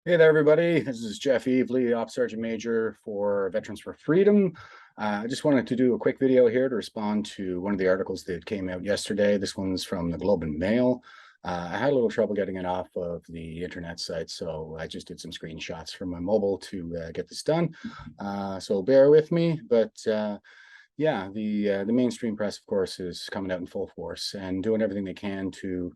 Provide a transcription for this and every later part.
Hey there, everybody. This is Jeff Evely, Ops Sergeant Major for Veterans for Freedom. I just wanted to do a quick video here to respond to one of the articles that came out yesterday. This one's from the Globe and Mail. I had a little trouble getting it off of the internet site, so I just did some screenshots from my mobile to get this done. So bear with me, but yeah, the mainstream press, of course, is coming out in full force and doing everything they can to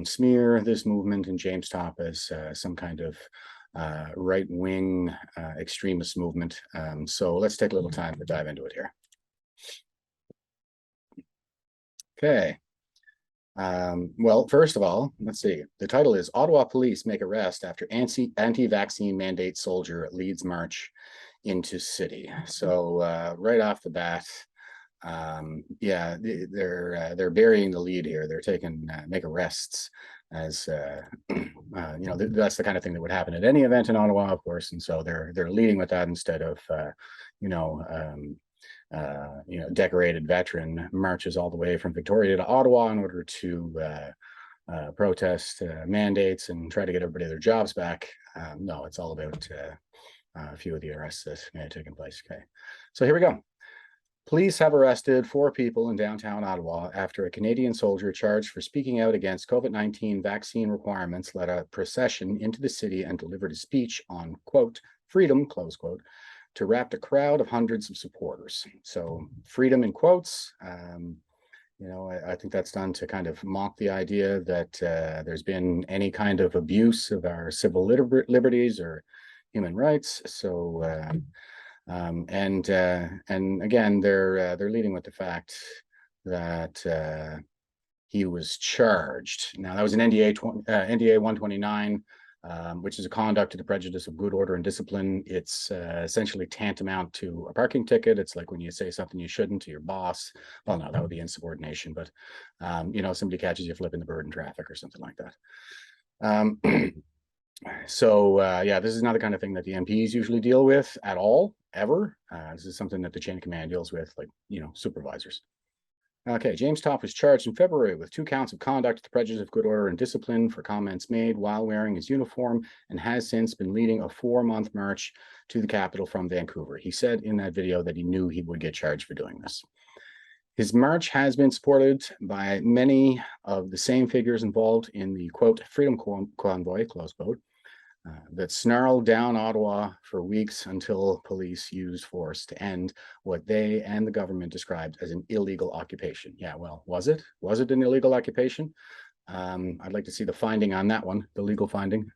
smear this movement and James Topp as some kind of right-wing extremist movement. So let's take a little time to dive into it here. Okay. Well, first of all, let's see. The title is Ottawa Police Make Arrest After Anti-Vaccine Mandate Soldier Leads March into City. So right off the bat, yeah, they're burying the lead here. They're taking make arrests as that's the kind of thing that would happen at any event in Ottawa, of course, and so they're leading with that instead of you know decorated veteran marches all the way from Victoria to Ottawa in order to protest mandates and try to get everybody their jobs back. No, it's all about a few of the arrests that may have taken place. Okay, so here we go. Police have arrested 4 people in downtown Ottawa after a Canadian soldier charged for speaking out against COVID-19 vaccine requirements led a procession into the city and delivered a speech on, quote, freedom, close quote, to rapt a crowd of hundreds of supporters. So freedom in quotes. I think that's done to kind of mock the idea that there's been any kind of abuse of our civil liberties or human rights. So and again, they're leading with the fact that he was charged. Now that was an NDA 129, which is a conduct to the prejudice of good order and discipline. It's essentially tantamount to a parking ticket. It's like when you say something you shouldn't to your boss. Well, no, that would be insubordination, but somebody catches you flipping the bird in traffic or something like that. Yeah, this is not the kind of thing that the MPs usually deal with at all, ever. This is something that the chain of command deals with, like, supervisors. Okay, James Topp was charged in February with 2 counts of conduct to the prejudice of good order and discipline for comments made while wearing his uniform, and has since been leading a 4-month march to the capital from Vancouver. He said in that video that he knew he would get charged for doing this. His march has been supported by many of the same figures involved in the, quote, freedom convoy, close quote, that snarled down Ottawa for weeks until police used force to end what they and the government described as an illegal occupation. Yeah, well, was it? Was it an illegal occupation? I'd like to see the finding on that one, the legal finding.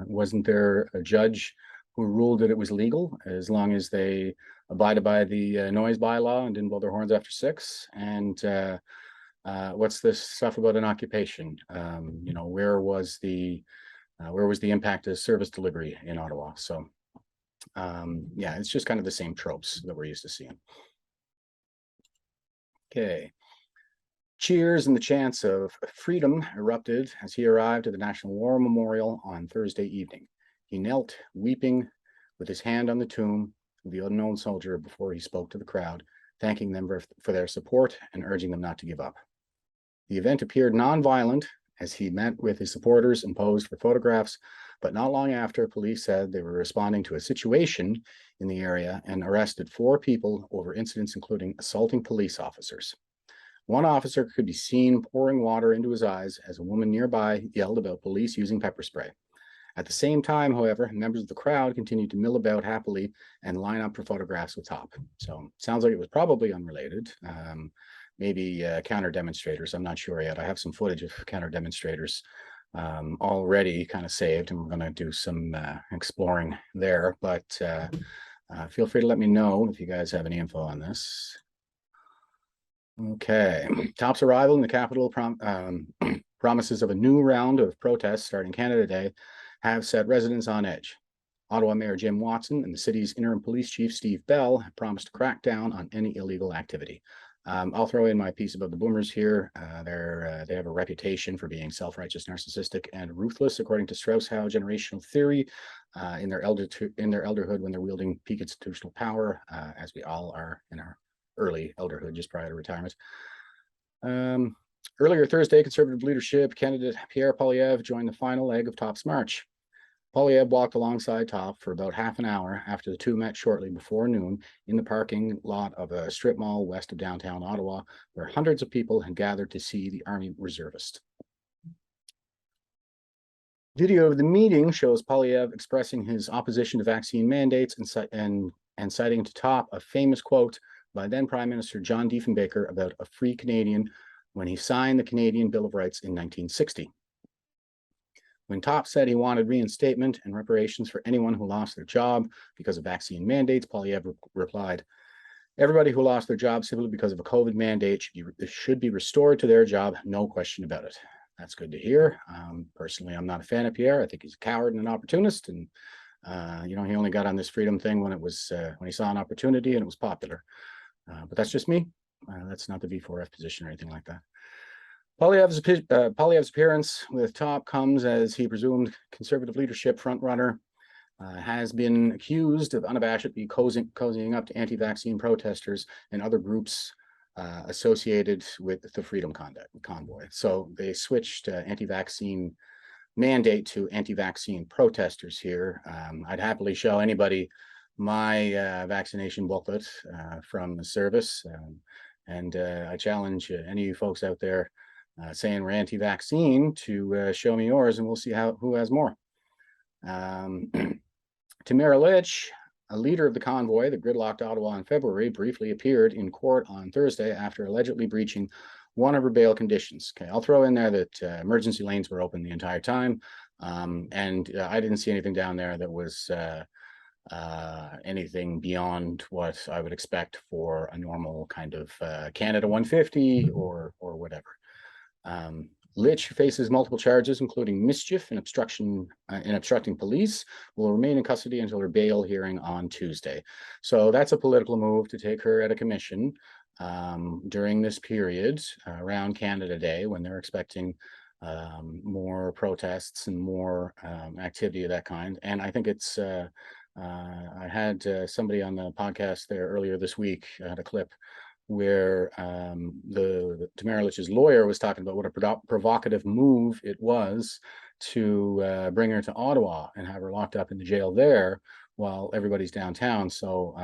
Wasn't there a judge who ruled that it was legal as long as they abided by the noise bylaw and didn't blow their horns after 6? And what's this stuff about an occupation? Where was the impact of service delivery in Ottawa? So yeah, it's just kind of the same tropes that we're used to seeing. Okay. Cheers and the chants of freedom erupted as he arrived at the National War Memorial on Thursday evening. He knelt, weeping, with his hand on the tomb of the unknown soldier before he spoke to the crowd, thanking them for their support and urging them not to give up. The event appeared nonviolent as he met with his supporters and posed for photographs, but not long after, police said they were responding to a situation in the area and arrested 4 people over incidents including assaulting police officers. One officer could be seen pouring water into his eyes as a woman nearby yelled about police using pepper spray. At the same time, however, members of the crowd continued to mill about happily and line up for photographs with Topp. So sounds like it was probably unrelated. Maybe counter demonstrators. I'm not sure yet. I have some footage of counter demonstrators already kind of saved, and we're going to do some exploring there. But feel free to let me know if you guys have any info on this. Okay, Topp's arrival in the capital promises of a new round of protests starting Canada Day have set residents on edge. Ottawa Mayor Jim Watson and the city's interim police chief Steve Bell have promised to crack down on any illegal activity. I'll throw in my piece about the boomers here. They have a reputation for being self-righteous, narcissistic, and ruthless, according to Strauss-Howe generational theory, in their elderhood when they're wielding peak institutional power, as we all are in our early elderhood, just prior to retirement. Earlier Thursday, Conservative leadership candidate Pierre Poilievre joined the final leg of Topp's march. Polyev walked alongside Topp for about half an hour after the two met shortly before noon in the parking lot of a strip mall west of downtown Ottawa, where hundreds of people had gathered to see the Army reservist. Video of the meeting shows Polyev expressing his opposition to vaccine mandates and citing to Topp a famous quote by then Prime Minister John Diefenbaker about a free Canadian when he signed the Canadian Bill of Rights in 1960. When Topp said he wanted reinstatement and reparations for anyone who lost their job because of vaccine mandates, Polyev replied, "Everybody who lost their job simply because of a COVID mandate should be restored to their job, no question about it." That's good to hear. Personally, I'm not a fan of Pierre. I think he's a coward and an opportunist, and he only got on this freedom thing when he saw an opportunity and it was popular. But that's just me. That's not the V4F position or anything like that. Polyev's appearance with Topp comes as he presumed conservative leadership frontrunner has been accused of unabashedly cozying up to anti-vaccine protesters and other groups associated with the Freedom Convoy. So they switched anti-vaccine mandate to anti-vaccine protesters here. I'd happily show anybody my vaccination booklet from the service, and I challenge any of you folks out there saying we're anti-vaccine to show me yours, and we'll see who has more. Tamara Lich, a leader of the convoy that gridlocked Ottawa in February, briefly appeared in court on Thursday after allegedly breaching one of her bail conditions. Okay, I'll throw in there that emergency lanes were open the entire time, and I didn't see anything down there that was anything beyond what I would expect for a normal kind of Canada 150 or whatever. Lich faces multiple charges, including mischief and obstructing police, will remain in custody until her bail hearing on Tuesday. So that's a political move to take her out of commission during this period around Canada Day, when they're expecting more protests and more activity of that kind. And I think it's, I had somebody on the podcast there earlier this week, had a clip where the Tamara Lich's lawyer was talking about what a provocative move it was to bring her to Ottawa and have her locked up in the jail there while everybody's downtown. So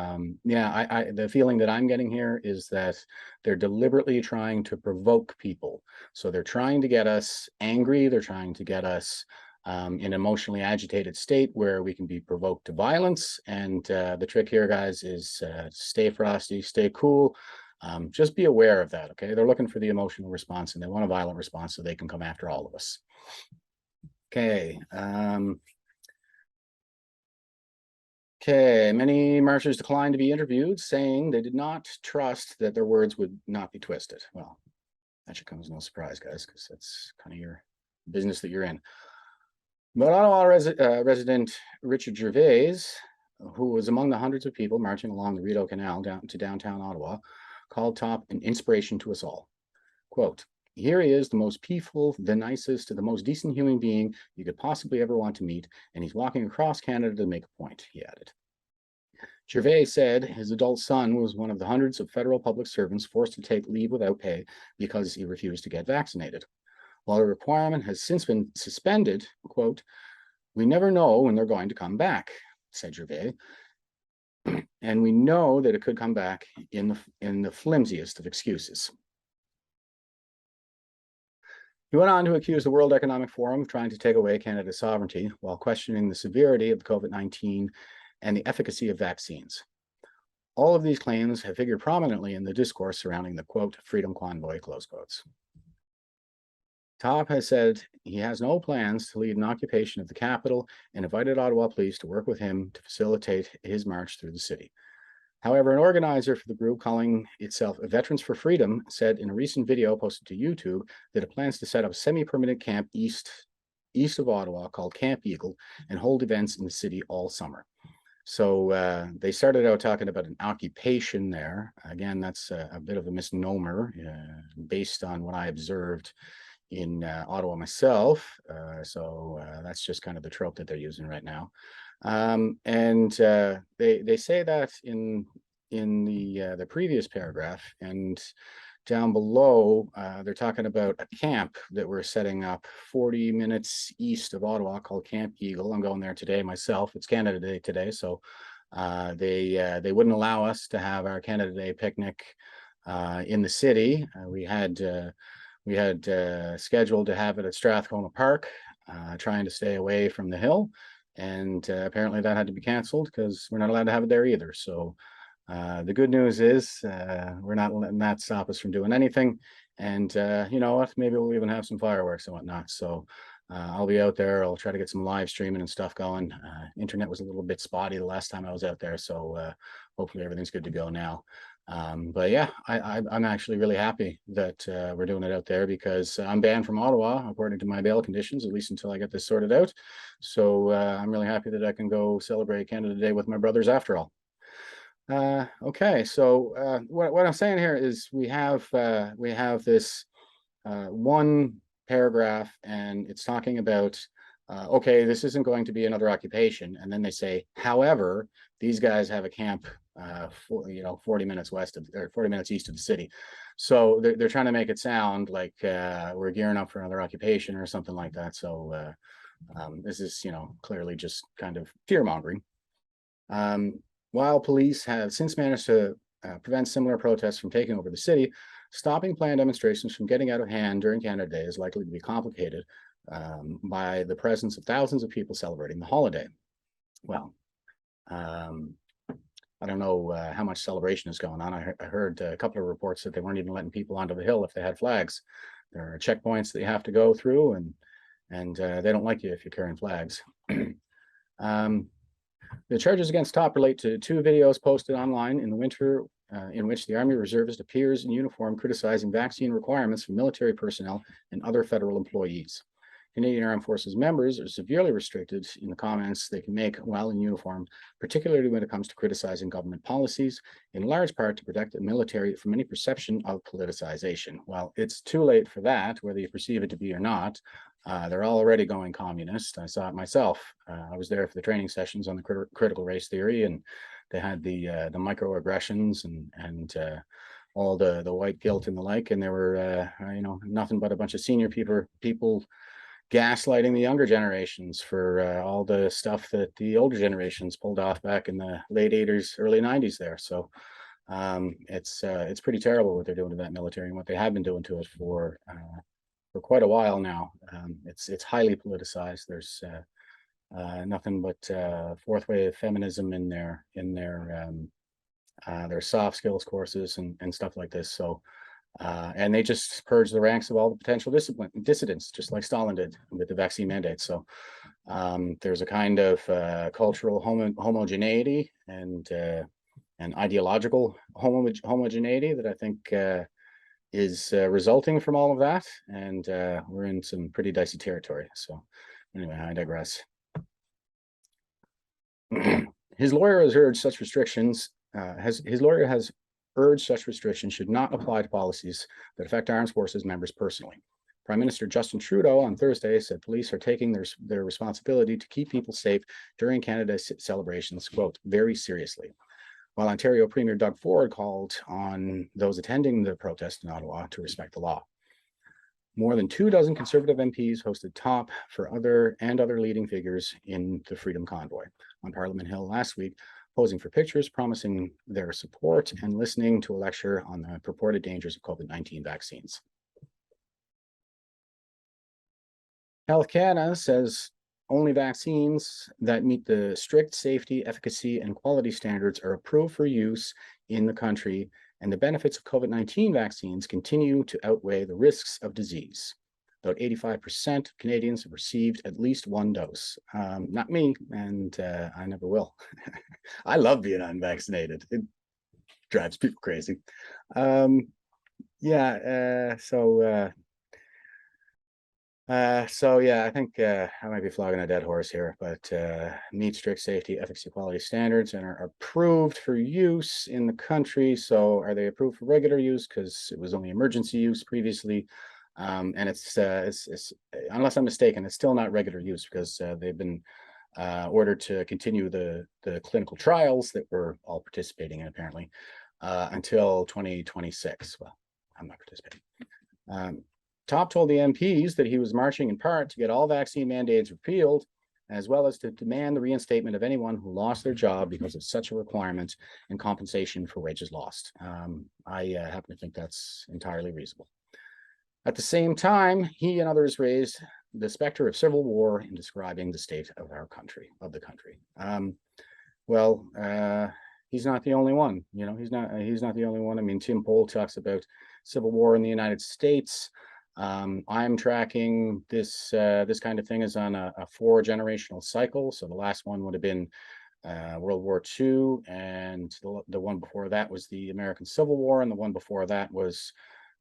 yeah, the feeling that I'm getting here is that they're deliberately trying to provoke people. So they're trying to get us angry. They're trying to get us in an emotionally agitated state where we can be provoked to violence. And the trick here, guys, is stay frosty, stay cool. Just be aware of that, okay? They're looking for the emotional response and they want a violent response so they can come after all of us. Okay. Okay, many marchers declined to be interviewed, saying they did not trust that their words would not be twisted. Well, that should come as no surprise, guys, because that's kind of your business that you're in. But Ottawa resident Richard Gervais, who was among the hundreds of people marching along the Rideau Canal down to downtown Ottawa, called Topp an inspiration to us all. Quote, "Here he is, the most peaceful, the nicest, the most decent human being you could possibly ever want to meet, and he's walking across Canada to make a point," he added. Gervais said his adult son was one of the hundreds of federal public servants forced to take leave without pay because he refused to get vaccinated. While the requirement has since been suspended, quote, "We never know when they're going to come back," said Gervais. And we know that it could come back in the flimsiest of excuses. He went on to accuse the World Economic Forum of trying to take away Canada's sovereignty while questioning the severity of COVID-19 and the efficacy of vaccines. All of these claims have figured prominently in the discourse surrounding the, quote, Freedom Convoy, close quotes. Topp has said he has no plans to lead an occupation of the capital and invited Ottawa police to work with him to facilitate his march through the city. However, an organizer for the group, calling itself Veterans for Freedom, said in a recent video posted to YouTube that it plans to set up a semi-permanent camp east of Ottawa called Camp Eagle and hold events in the city all summer. So they started out talking about an occupation there. Again, that's a bit of a misnomer based on what I observed in Ottawa myself. So that's just kind of the trope that they're using right now. And they say that in the previous paragraph, and down below, they're talking about a camp that we're setting up 40 minutes east of Ottawa called Camp Eagle. I'm going there today myself. It's Canada Day today, so they wouldn't allow us to have our Canada Day picnic in the city. We had scheduled to have it at Strathcona Park, trying to stay away from the hill, and apparently that had to be canceled because we're not allowed to have it there either. So the good news is we're not letting that stop us from doing anything. And you know what? Maybe we'll even have some fireworks and whatnot. So I'll be out there. I'll try to get some live streaming and stuff going. Internet was a little bit spotty the last time I was out there. So hopefully everything's good to go now. But yeah, I'm actually really happy that we're doing it out there because I'm banned from Ottawa according to my bail conditions, at least until I get this sorted out. So I'm really happy that I can go celebrate Canada Day with my brothers after all. Okay, so what I'm saying here is we have this one paragraph, and it's talking about okay, this isn't going to be another occupation, and then they say, however, these guys have a camp 40 minutes west of or 40 minutes east of the city. So they're trying to make it sound like we're gearing up for another occupation or something like that. So this is clearly just kind of fear mongering. While police have since managed to prevent similar protests from taking over the city, stopping planned demonstrations from getting out of hand during Canada Day is likely to be complicated by the presence of thousands of people celebrating the holiday. Well, I don't know how much celebration is going on. I heard a couple of reports that they weren't even letting people onto the hill if they had flags. There are checkpoints that you have to go through, and they don't like you if you're carrying flags. The charges against Topp relate to 2 videos posted online in the winter in which the Army reservist appears in uniform criticizing vaccine requirements for military personnel and other federal employees. Canadian Armed Forces members are severely restricted in the comments they can make while in uniform, particularly when it comes to criticizing government policies, in large part to protect the military from any perception of politicization. Well, it's too late for that, whether you perceive it to be or not. They're already going communist. I saw it myself. I was there for the training sessions on the critical race theory, and they had the microaggressions and all the white guilt and the like, and there were nothing but a bunch of senior people gaslighting the younger generations for all the stuff that the older generations pulled off back in the late 80s, early 90s there. So it's pretty terrible what they're doing to that military and what they have been doing to it for quite a while now. It's highly politicized. There's nothing but fourth wave feminism in their soft skills courses and stuff like this. So and they just purge the ranks of all the potential dissidents, just like Stalin did with the vaccine mandate. So there's a kind of cultural homogeneity and ideological homogeneity that I think is resulting from all of that. And we're in some pretty dicey territory. So anyway, I digress. His lawyer has urged such restrictions. His lawyer has urged such restrictions should not apply to policies that affect armed forces members personally. Prime Minister Justin Trudeau on Thursday said police are taking their responsibility to keep people safe during Canada's celebrations, quote, very seriously. While Ontario Premier Doug Ford called on those attending the protest in Ottawa to respect the law. More than 24 Conservative MPs hosted Topp for other leading figures in the Freedom Convoy on Parliament Hill last week, posing for pictures, promising their support, and listening to a lecture on the purported dangers of COVID-19 vaccines. Health Canada says only vaccines that meet the strict safety, efficacy, and quality standards are approved for use in the country, and the benefits of COVID-19 vaccines continue to outweigh the risks of disease. About 85% of Canadians have received at least 1 dose. Not me, and I never will. I love being unvaccinated. It drives people crazy. So yeah, I think I might be flogging a dead horse here, but meet strict safety, efficacy, quality standards and are approved for use in the country. So are they approved for regular use? Because it was only emergency use previously. And it's unless I'm mistaken, it's still not regular use because they've been ordered to continue the clinical trials that we're all participating in apparently until 2026. Well, I'm not participating. Topp told the MPs that he was marching in part to get all vaccine mandates repealed, as well as to demand the reinstatement of anyone who lost their job because of such a requirement and compensation for wages lost. I happen to think that's entirely reasonable. At the same time, he and others raised the specter of civil war in describing the state of our country, he's not the only one. He's not the only one. I mean, Tim Poll talks about civil war in the United States. I'm tracking this kind of thing is on a 4-generational cycle. So the last one would have been World War II, and the one before that was the American Civil War, and the one before that was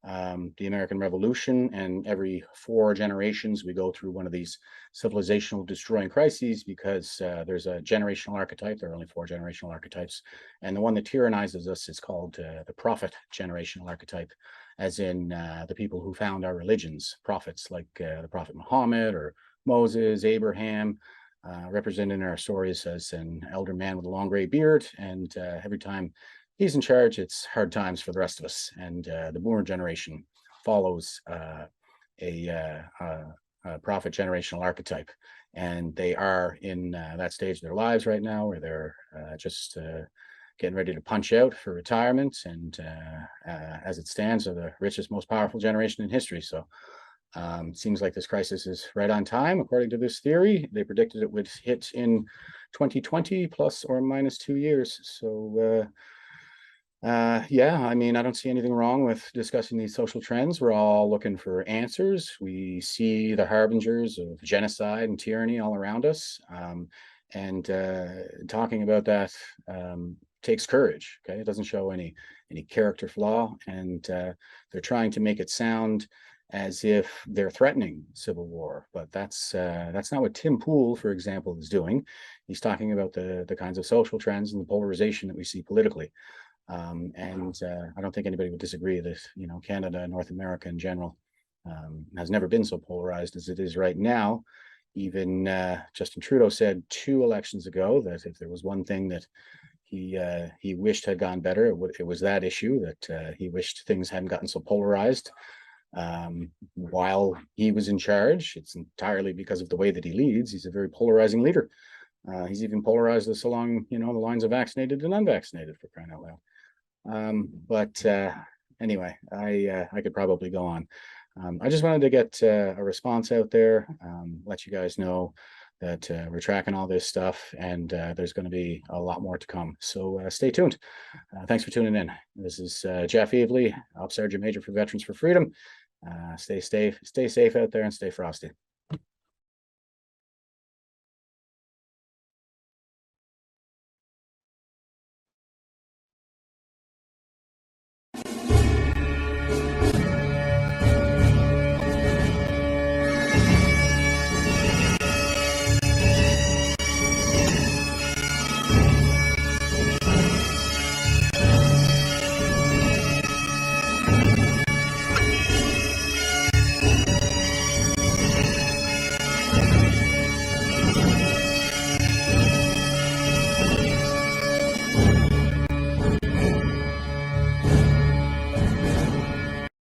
the American Revolution. And every 4 generations, we go through one of these civilizational destroying crises because there's a generational archetype. There are only 4 generational archetypes. And the one that tyrannizes us is called the prophet generational archetype, as in the people who found our religions, prophets like the Prophet Muhammad or Moses, Abraham, represented in our stories as an elder man with a long gray beard. And every time he's in charge, it's hard times for the rest of us. And the boomer generation follows a prophet generational archetype. And they are in that stage of their lives right now where they're just getting ready to punch out for retirement. And as it stands, are the richest, most powerful generation in history. So it seems like this crisis is right on time. According to this theory, they predicted it would hit in 2020 plus or minus 2 years. So yeah, I mean, I don't see anything wrong with discussing these social trends. We're all looking for answers. We see the harbingers of genocide and tyranny all around us. And talking about that takes courage. Okay, it doesn't show any character flaw, and they're trying to make it sound as if they're threatening civil war, but that's not what Tim Pool, for example, is doing. He's talking about the kinds of social trends and the polarization that we see politically. And I don't think anybody would disagree that Canada, North America in general, has never been so polarized as it is right now. Even Justin Trudeau said 2 elections ago that if there was one thing that he wished had gone better, it was that issue, that he wished things hadn't gotten so polarized while he was in charge. It's entirely because of the way that he leads. He's a very polarizing leader. He's even polarized us along the lines of vaccinated and unvaccinated, for crying out loud. But anyway, I could probably go on. I just wanted to get a response out there, let you guys know that we're tracking all this stuff, and there's going to be a lot more to come. So stay tuned. Thanks for tuning in. This is Jeff Evely, Op Sergeant Major for Veterans for Freedom. Stay safe out there and stay frosty.